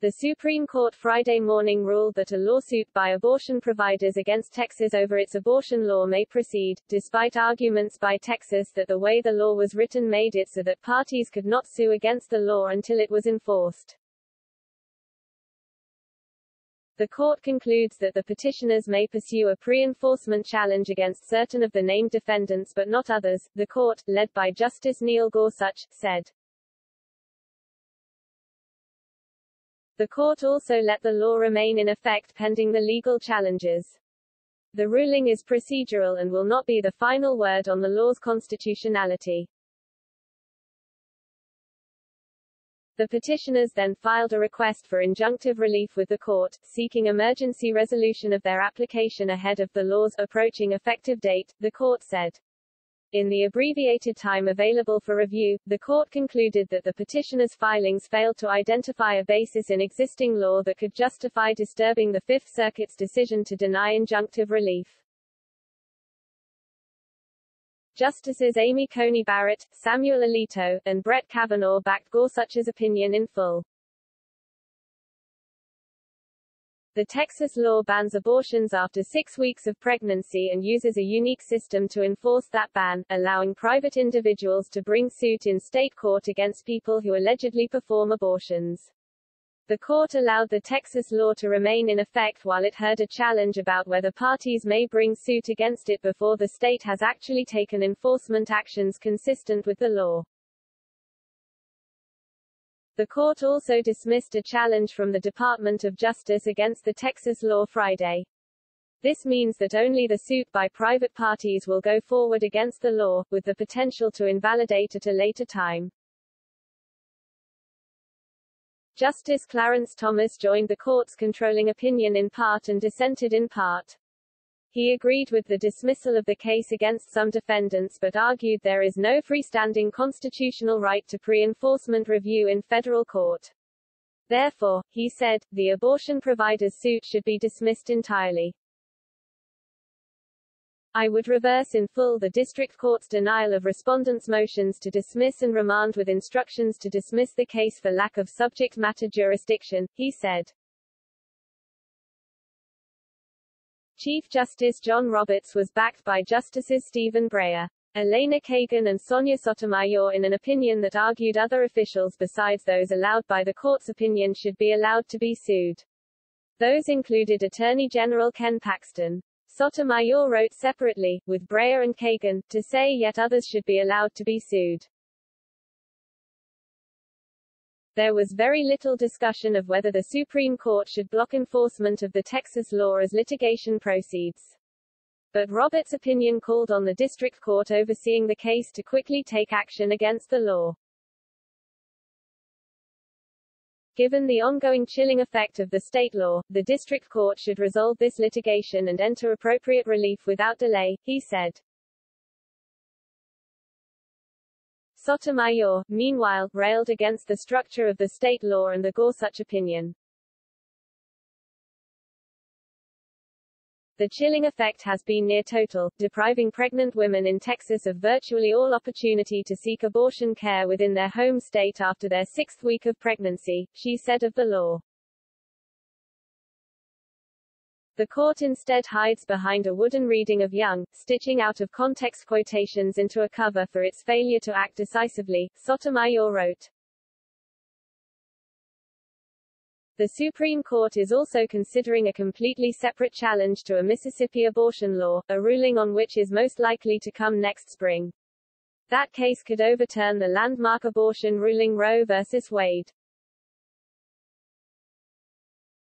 The Supreme Court Friday morning ruled that a lawsuit by abortion providers against Texas over its abortion law may proceed, despite arguments by Texas that the way the law was written made it so that parties could not sue against the law until it was enforced. The court concludes that the petitioners may pursue a pre-enforcement challenge against certain of the named defendants but not others. The court, led by Justice Neil Gorsuch, said. The court also let the law remain in effect pending the legal challenges. The ruling is procedural and will not be the final word on the law's constitutionality. The petitioners then filed a request for injunctive relief with the court, seeking emergency resolution of their application ahead of the law's approaching effective date, the court said. In the abbreviated time available for review, the court concluded that the petitioners' filings failed to identify a basis in existing law that could justify disturbing the Fifth Circuit's decision to deny injunctive relief. Justices Amy Coney Barrett, Samuel Alito, and Brett Kavanaugh backed Gorsuch's opinion in full. The Texas law bans abortions after 6 weeks of pregnancy and uses a unique system to enforce that ban, allowing private individuals to bring suit in state court against people who allegedly perform abortions. The court allowed the Texas law to remain in effect while it heard a challenge about whether parties may bring suit against it before the state has actually taken enforcement actions consistent with the law. The court also dismissed a challenge from the Department of Justice against the Texas law Friday. This means that only the suit by private parties will go forward against the law, with the potential to invalidate at a later time. Justice Clarence Thomas joined the court's controlling opinion in part and dissented in part. He agreed with the dismissal of the case against some defendants but argued there is no freestanding constitutional right to pre-enforcement review in federal court. Therefore, he said, the abortion provider's suit should be dismissed entirely. I would reverse in full the district court's denial of respondents' motions to dismiss and remand with instructions to dismiss the case for lack of subject matter jurisdiction, he said. Chief Justice John Roberts was backed by Justices Stephen Breyer, Elena Kagan and Sonia Sotomayor in an opinion that argued other officials besides those allowed by the court's opinion should be allowed to be sued. Those included Attorney General Ken Paxton. Sotomayor wrote separately, with Breyer and Kagan, to say yet others should be allowed to be sued. There was very little discussion of whether the Supreme Court should block enforcement of the Texas law as litigation proceeds. But Roberts' opinion called on the district court overseeing the case to quickly take action against the law. Given the ongoing chilling effect of the state law, the district court should resolve this litigation and enter appropriate relief without delay, he said. Sotomayor, meanwhile, railed against the structure of the state law and the Gorsuch opinion. The chilling effect has been near total, depriving pregnant women in Texas of virtually all opportunity to seek abortion care within their home state after their 6th week of pregnancy, she said of the law. The court instead hides behind a wooden reading of Young, stitching out of context quotations into a cover for its failure to act decisively, Sotomayor wrote. The Supreme Court is also considering a completely separate challenge to a Mississippi abortion law, a ruling on which is most likely to come next spring. That case could overturn the landmark abortion ruling Roe v. Wade.